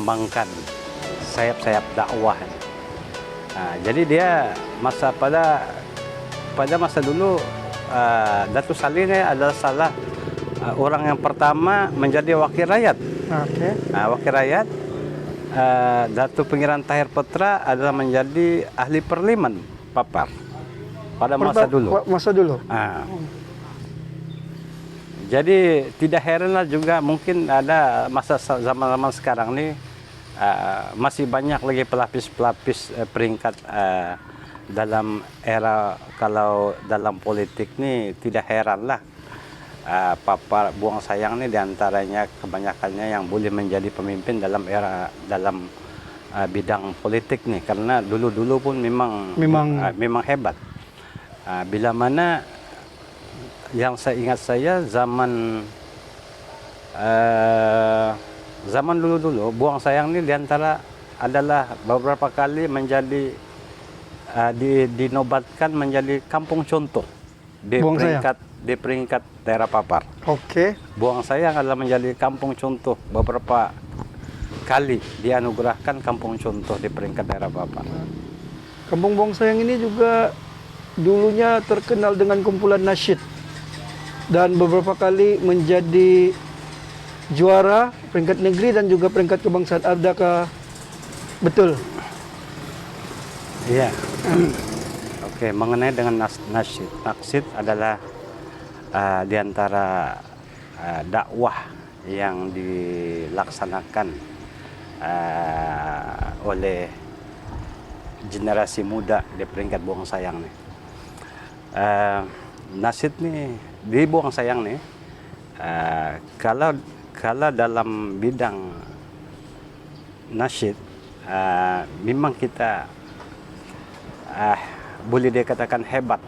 mengembangkan sayap-sayap dakwah. Jadi dia pada masa dulu Datuk Saleh ini adalah salah orang yang pertama menjadi wakil rakyat. Oke. Wakil rakyat. Datuk Pangeran Tahir Putra adalah menjadi ahli parlimen Papar pada masa dulu. Masa dulu. Jadi tidak heranlah juga mungkin ada masa zaman sekarang nih masih banyak lagi pelapis-pelapis peringkat dalam era, kalau dalam politik nih tidak heranlah Papar Buang Sayang nih diantaranya kebanyakannya yang boleh menjadi pemimpin dalam bidang politik nih, karena dulu pun memang hebat. Bila mana yang saya ingat zaman dulu Buang Sayang ini diantara adalah beberapa kali menjadi dinobatkan menjadi kampung contoh di peringkat daerah Papar. Oke. Buang Sayang adalah menjadi kampung contoh, beberapa kali dianugerahkan kampung contoh di peringkat daerah Papar. Kampung Buang Sayang ini juga dulunya terkenal dengan kumpulan nasyid dan beberapa kali menjadi juara peringkat negeri dan juga peringkat kebangsaan. Adakah betul? Iya. Oke, mengenai dengan nasyid. Nasyid adalah di antara dakwah yang dilaksanakan oleh generasi muda di peringkat Buang Sayang nih. Nasyid nih di Buang Sayang nih, kalau dalam bidang nasyid memang kita boleh dikatakan hebat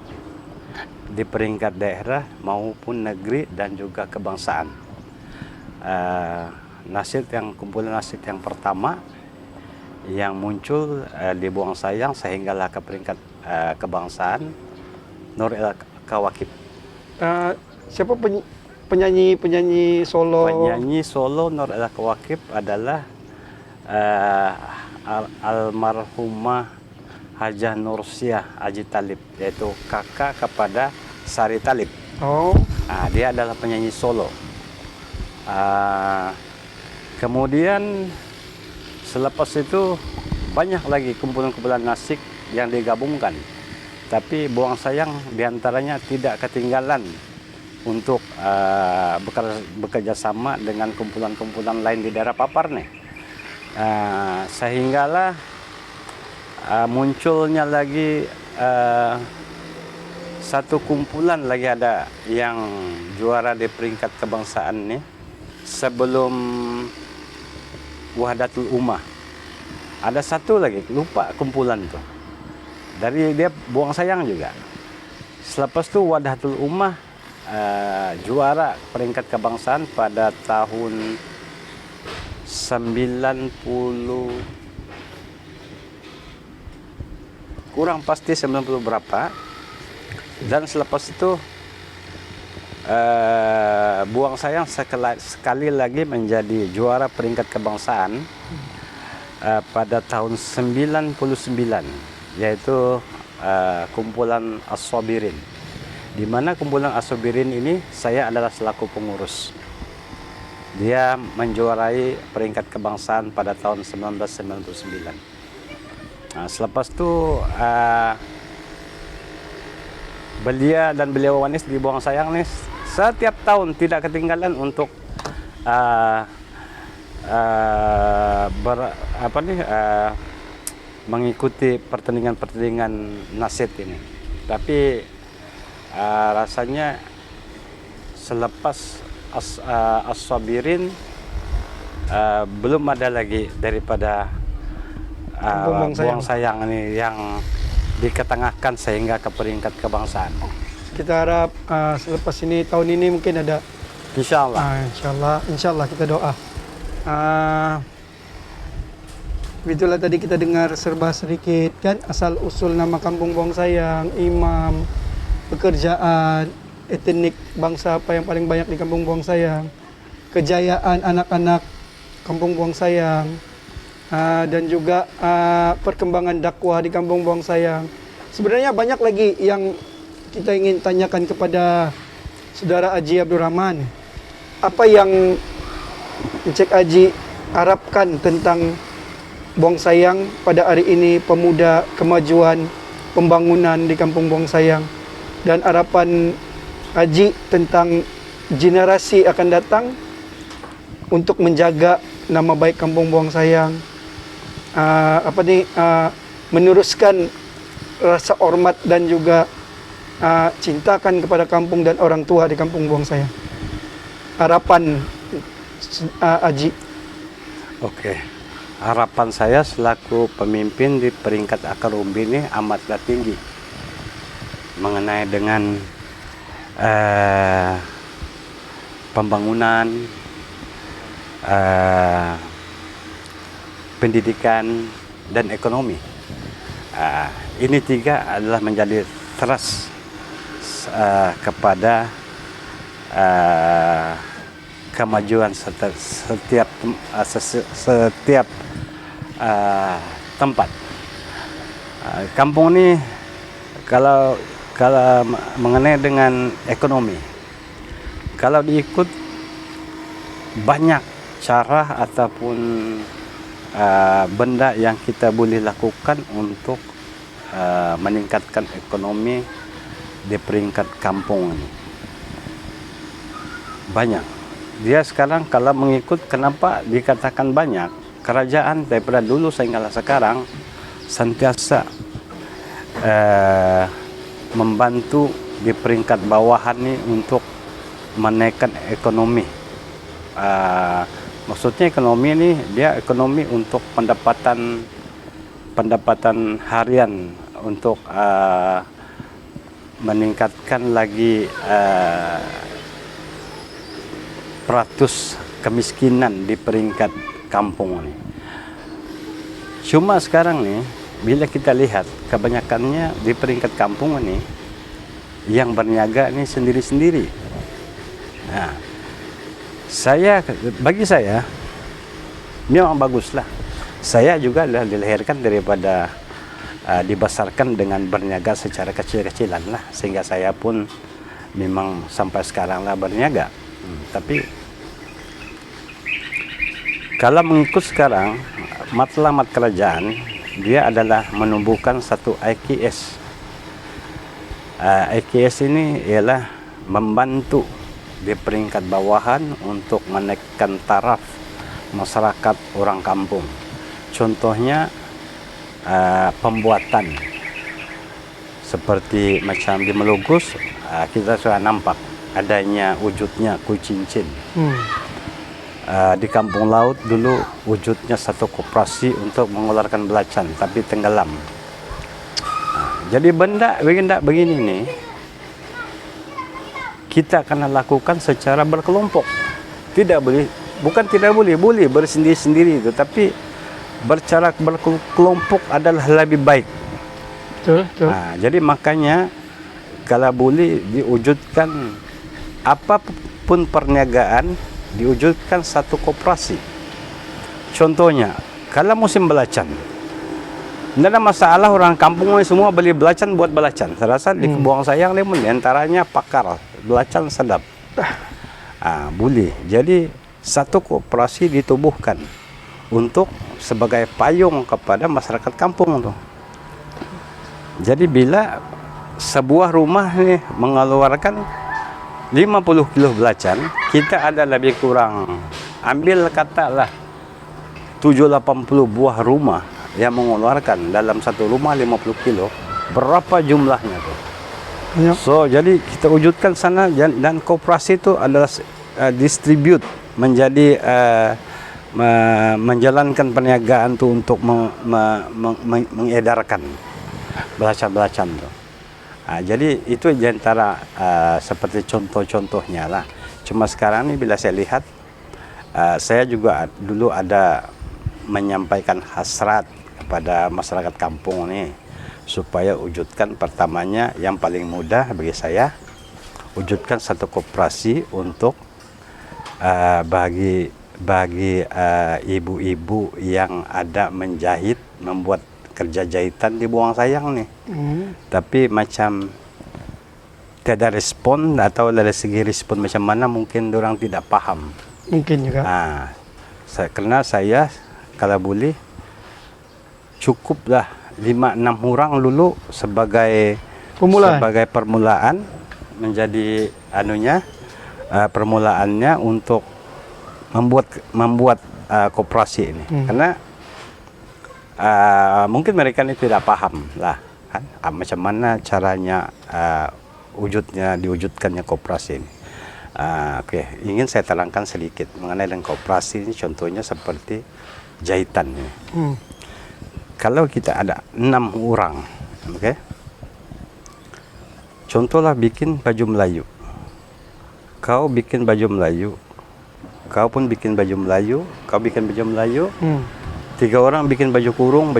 di peringkat daerah maupun negeri dan juga kebangsaan. Kumpulan nasyid yang pertama yang muncul di Buang Sayang sehinggalah ke peringkat kebangsaan, Nur El Kawakib. Siapa penyanyi solo? Penyanyi solo Nur El Kawakib adalah almarhumah Hajah Nursiah Haji Talib, yaitu kakak kepada Sari Talib. Oh. Dia adalah penyanyi solo. Kemudian selepas itu banyak lagi kumpulan-kumpulan nasyid yang digabungkan. Tapi Buang Sayang diantaranya tidak ketinggalan untuk bekerja sama dengan kumpulan-kumpulan lain di daerah Papar nih. Sehinggalah munculnya lagi satu kumpulan lagi ada yang juara di peringkat kebangsaan nih sebelum Wahdatul Ummah. Ada satu lagi, lupa kumpulan tuh. Dari dia Buang Sayang juga. Selepas itu Wahdatul Ummah juara peringkat kebangsaan pada tahun 90, kurang pasti 90 berapa. Dan selepas itu Buang Sayang sekali lagi menjadi juara peringkat kebangsaan pada tahun 99, yaitu kumpulan As-Sabirin. Di mana kumpulan As-Sabirin ini saya adalah selaku pengurus. Dia menjuarai peringkat kebangsaan pada tahun 1999. Selepas itu belia dan beliau Wanis di Buang Sayang nih setiap tahun tidak ketinggalan untuk mengikuti pertandingan nasyid ini. Tapi rasanya selepas As-Sabirin belum ada lagi daripada Buang Sayang ini yang diketengahkan sehingga ke peringkat kebangsaan. Kita harap selepas ini tahun ini mungkin ada. Insyaallah. Insyaallah kita doa. Itulah tadi kita dengar serba sedikit kan asal usul nama Kampung Buang Sayang, imam, pekerjaan, etnik bangsa apa yang paling banyak di Kampung Buang Sayang, kejayaan anak-anak Kampung Buang Sayang, dan juga perkembangan dakwah di Kampung Buang Sayang. Sebenarnya banyak lagi yang kita ingin tanyakan kepada Saudara Haji Abdul Rahman. Apa yang Encik Haji harapkan tentang Buang Sayang pada hari ini, pemuda, kemajuan, pembangunan di Kampung Buang Sayang, dan harapan Haji tentang generasi akan datang untuk menjaga nama baik Kampung Buang Sayang, meneruskan rasa hormat dan juga cintakan kepada kampung dan orang tua di Kampung Buang Sayang. Harapan Haji. Oke. Harapan saya selaku pemimpin di peringkat akar umbi ini amatlah tinggi mengenai dengan pembangunan, pendidikan, dan ekonomi. Ini tiga adalah menjadi thrust kepada kemajuan setiap tempat. Kampung ini kalau mengenai dengan ekonomi, kalau diikut banyak cara ataupun benda yang kita boleh lakukan untuk meningkatkan ekonomi di peringkat kampung ini. Banyak. Dia sekarang kalau mengikut, kenapa dikatakan banyak? Kerajaan daripada dulu sehingga sekarang sentiasa membantu di peringkat bawahan ini untuk menaikkan ekonomi. Maksudnya ekonomi ini dia ekonomi untuk pendapatan harian, untuk meningkatkan lagi peratus kemiskinan di peringkat kampung ini. Cuma sekarang nih, bila kita lihat kebanyakannya di peringkat kampung ini yang berniaga ini sendiri-sendiri. Nah, bagi saya memang baguslah. Saya juga dilahirkan daripada dibesarkan dengan berniaga secara kecil-kecilan lah, sehingga saya pun memang sampai sekarang lah berniaga. Tapi kalau mengikut sekarang matlamat kerajaan, dia adalah menumbuhkan satu IKS. IKS ini ialah membantu di peringkat bawahan untuk menaikkan taraf masyarakat orang kampung. Contohnya pembuatan seperti macam di Melugus, kita sudah nampak adanya wujudnya kuy cincin. Di Kampung Laut dulu wujudnya satu koperasi untuk mengeluarkan belacan tapi tenggelam. Jadi benda begini nih kita akan lakukan secara berkelompok. Boleh bersendiri-sendiri itu, tapi bercara berkelompok adalah lebih baik. Betul. Jadi makanya kalau boleh diwujudkan apapun perniagaan, diwujudkan satu koperasi. Contohnya, kalau musim belacan, tidak ada masalah orang kampung ini semua beli belacan buat belacan. Saya rasa di Buang Sayang ini antaranya pakar belacan sedap. Boleh. Jadi satu koperasi ditubuhkan untuk sebagai payung kepada masyarakat kampung tuh. Jadi bila sebuah rumah nih mengeluarkan 50 kilo belacan, kita ada lebih kurang, ambil katalah 780 buah rumah yang mengeluarkan dalam satu rumah 50 kilo, berapa jumlahnya tuh? Banyak. So, jadi kita wujudkan sana, dan koperasi itu adalah distribute menjadi menjalankan perniagaan tuh untuk mengedarkan belacan-belacan tuh. Jadi itu diantara seperti contoh-contohnya lah. Cuma sekarang ini bila saya lihat, saya juga dulu ada menyampaikan hasrat kepada masyarakat kampung ini supaya wujudkan, pertamanya yang paling mudah bagi saya, wujudkan satu koperasi untuk bagi bagi ibu-ibu yang ada menjahit, membuat kerja jahitan di Buang Sayang nih. Tapi macam tiada respon, atau dari segi respon macam mana mungkin orang tidak paham. Mungkin juga. Karena saya kalau boleh cukuplah 5-6 orang dulu sebagai permulaan menjadi permulaannya untuk membuat koperasi ini. Karena mungkin mereka ini tidak paham lah kan, macam mana caranya diwujudkannya koperasi ini. Oke, ingin saya terangkan sedikit mengenai dengan koperasi ini. Contohnya seperti jahitan ini. Kalau kita ada 6 orang, oke, contohlah bikin baju Melayu. Kau bikin baju Melayu, kau pun bikin baju Melayu, kau bikin baju Melayu. 3 orang bikin baju kurung,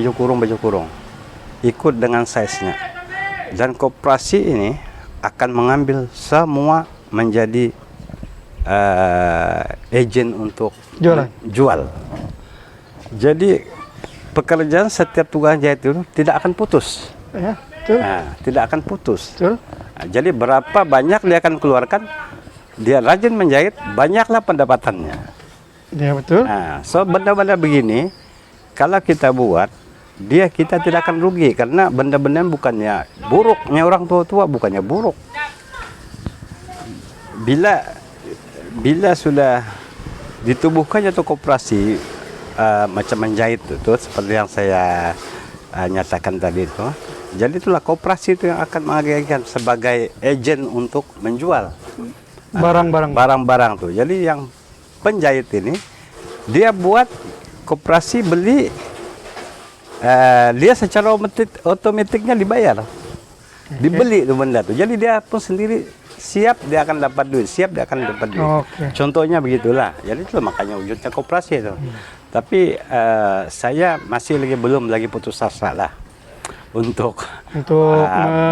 ikut dengan size-nya. Dan koperasi ini akan mengambil semua menjadi agen untuk jual. Jadi pekerjaan setiap tukang jahit itu tidak akan putus. Ya, betul. Tidak akan putus. Betul. Jadi berapa banyak dia akan keluarkan, dia rajin menjahit, banyaklah pendapatannya. Ya, betul. So benda-benda begini kalau kita buat, kita tidak akan rugi, karena benda-benda bukannya buruknya orang tua bukannya buruk. Bila sudah ditubuhkannya tuh koperasi macam menjahit itu seperti yang saya nyatakan tadi itu. Jadi itulah koperasi itu yang akan mengagihkan sebagai agen untuk menjual barang-barang tuh. Jadi yang penjahit ini dia buat koperasi beli, dia secara otomatiknya dibayar, dibeli tuh benda tuh. Jadi dia pun sendiri siap dia akan dapat duit, Contohnya begitulah. Jadi itu makanya wujudnya koperasi itu. Tapi saya masih belum putus asa lah untuk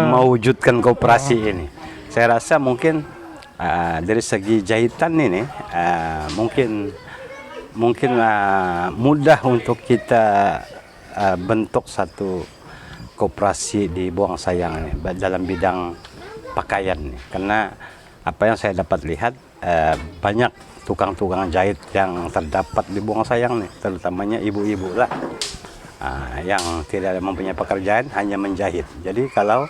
mewujudkan koperasi ini. Saya rasa mungkin dari segi jahitan ini mungkin mudah untuk kita bentuk satu koperasi di Buang Sayang ini dalam bidang pakaian nih. Karena apa yang saya dapat lihat, banyak tukang-tukang jahit yang terdapat di Buang Sayang nih, terutamanya ibu-ibu lah, yang tidak mempunyai pekerjaan, hanya menjahit. Jadi kalau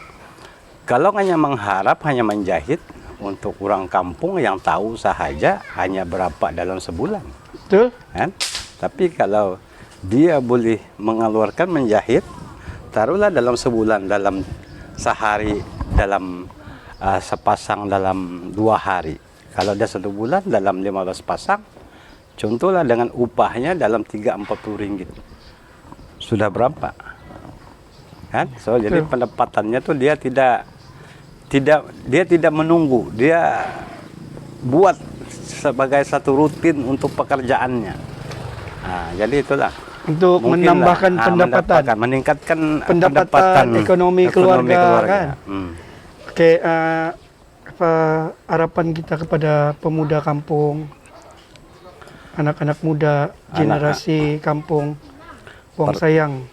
hanya mengharap hanya menjahit untuk orang kampung yang tahu sahaja hanya berapa dalam sebulan. Betul. Kan? Tapi kalau dia boleh mengeluarkan menjahit, taruhlah dalam sebulan, dalam sehari, dalam sepasang dalam 2 hari. Kalau dia 1 bulan dalam 15 pasang, contohlah dengan upahnya dalam 30-40 ringgit. Sudah berapa? Kan? So jadi pendapatannya tuh dia tidak menunggu, dia buat sebagai satu rutin untuk pekerjaannya. Jadi itulah untuk menambahkan pendapatan, meningkatkan pendapatan ekonomi keluarga kan. Oke, apa harapan kita kepada pemuda kampung, anak-anak muda, generasi kampung Buang Sayang?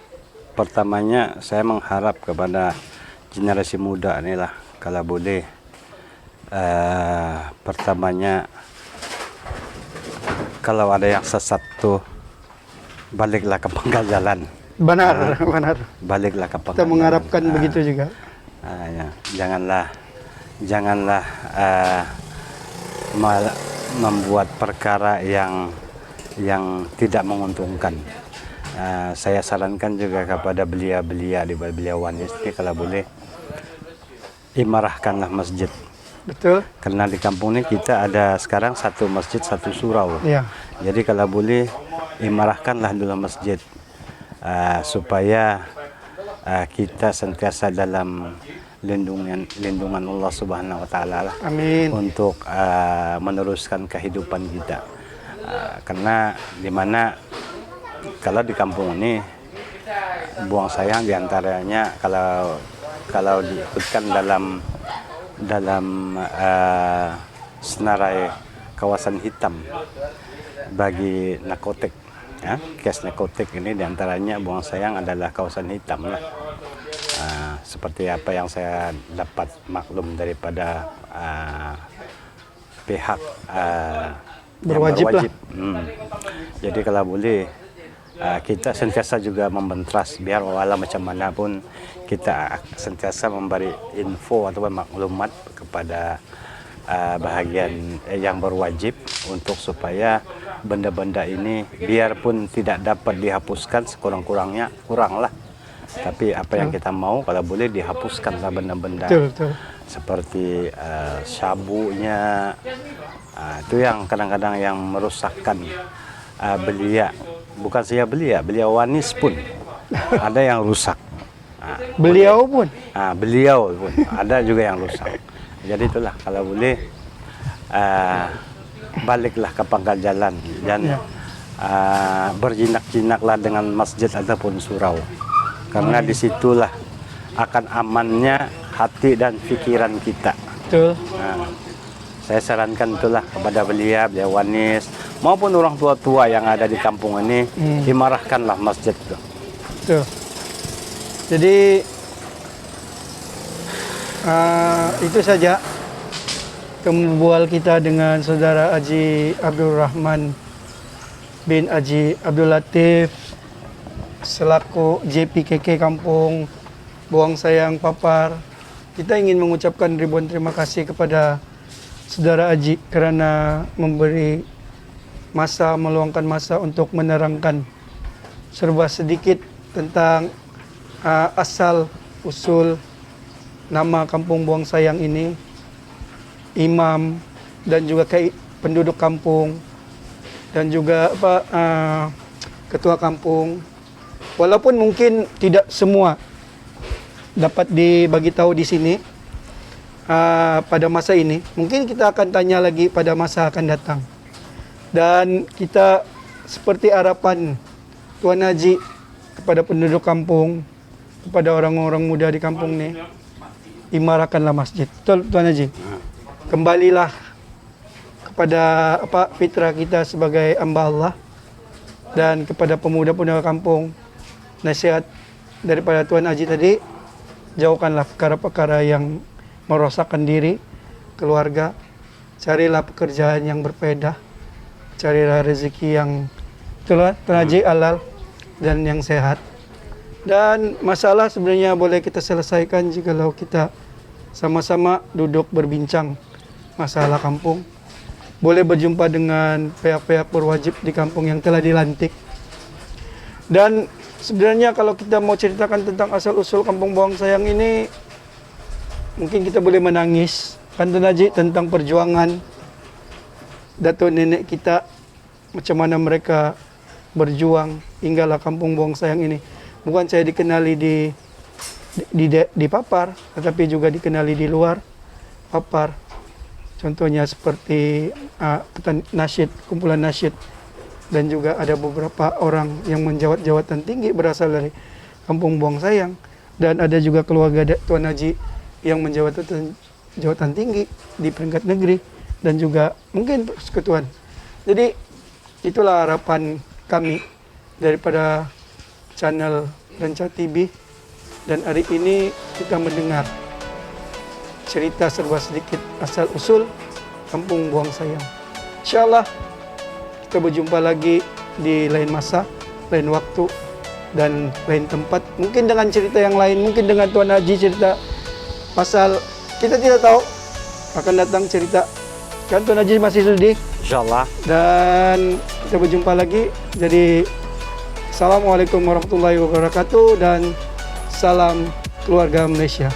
Pertamanya saya mengharap kepada generasi muda inilah, kalau boleh pertamanya kalau ada yang sesat tuh, baliklah ke pangkal jalan. Benar. Baliklah ke pangkal Kita mengharapkan begitu juga. Ya. Janganlah membuat perkara yang tidak menguntungkan. Saya sarankan juga kepada beliau-beliauan ini, kalau boleh imarahkanlah masjid. Betul. Karena di kampung ini kita ada sekarang 1 masjid, 1 surau. Ya. Jadi kalau boleh imarahkanlah dulu masjid, supaya kita sentiasa dalam lindungan Allah Subhanahu Wa Taala lah. Amin. Untuk meneruskan kehidupan kita. Karena dimana kalau di kampung ini Buang Sayang diantaranya kalau diikutkan dalam senarai kawasan hitam, bagi narkotik. Ya, kes narkotik ini diantaranya buang sayang adalah kawasan hitam lah. Seperti apa yang saya dapat maklum daripada pihak yang Berwajib lah. Jadi kalau boleh kita sentiasa juga membentras biar walau macam mana pun kita sentiasa memberi info atau maklumat kepada bahagian yang berwajib untuk supaya benda-benda ini biarpun tidak dapat dihapuskan sekurang-kurangnya kuranglah. Tapi apa yang kita mau kalau boleh dihapuskanlah benda-benda Betul. seperti sabunya, itu yang kadang-kadang yang merusakkan belia. Bukan saja belia wanis pun ada yang rusak. Beliau pun. Beliau pun ada juga yang rusak. Jadi itulah kalau boleh baliklah ke pangkal jalan dan berjinak-jinaklah dengan masjid ataupun surau. Karena disitulah akan amannya hati dan pikiran kita. Betul. Saya sarankan itulah kepada beliau wanis maupun orang tua-tua yang ada di kampung ini, dimarahkanlah masjid itu. Betul. Jadi itu saja kemubual kita dengan saudara Haji Abdul Rahman bin Haji Abdul Latif selaku JPKK Kampung Buang Sayang Papar. Kita ingin mengucapkan ribuan terima kasih kepada saudara Haji kerana memberi masa, meluangkan masa untuk menerangkan serba sedikit tentang asal usul nama Kampung Buang Sayang ini, imam dan juga penduduk kampung dan juga ketua kampung. Walaupun mungkin tidak semua dapat dibagi tahu di sini pada masa ini, mungkin kita akan tanya lagi pada masa akan datang. Dan kita seperti harapan Tuan Haji kepada penduduk kampung, kepada orang-orang muda di kampung ini, imarahkanlah masjid. Betul Tuan Haji? Kembalilah kepada fitrah kita sebagai hamba Allah, dan kepada pemuda-pemuda kampung, nasihat daripada Tuan Haji tadi, jauhkanlah perkara-perkara yang merosakkan diri, keluarga. Carilah pekerjaan yang berfaedah, carilah rezeki yang Tuan Haji halal dan yang sehat. Dan masalah sebenarnya boleh kita selesaikan jikalau kita sama-sama duduk berbincang masalah kampung. Boleh berjumpa dengan pihak-pihak berwajib di kampung yang telah dilantik. Dan sebenarnya kalau kita mau ceritakan tentang asal-usul Kampung Buang Sayang ini, mungkin kita boleh menangis. Kan Tuan Haji, tentang perjuangan datuk nenek kita, macam mana mereka berjuang hinggalah Kampung Buang Sayang ini. Bukan saya dikenali di Papar, tetapi juga dikenali di luar Papar. Contohnya seperti nasyid, kumpulan nasyid, dan juga ada beberapa orang yang menjawat jawatan tinggi berasal dari Kampung Buang Sayang, dan ada juga keluarga Tuan Haji yang menjawat jawatan tinggi di peringkat negeri dan juga mungkin persekutuan. Jadi itulah harapan kami daripada channel Renca TV, dan hari ini kita mendengar cerita serba sedikit asal usul Kampung Buang Sayang. InsyaAllah kita berjumpa lagi di lain masa, lain waktu, dan lain tempat. Mungkin dengan cerita yang lain, mungkin dengan Tuan Haji cerita pasal, kita tidak tahu akan datang cerita. Kan Tuan Haji masih sedih? InsyaAllah. Dan kita berjumpa lagi. Jadi Assalamualaikum warahmatullahi wabarakatuh, dan salam keluarga Malaysia.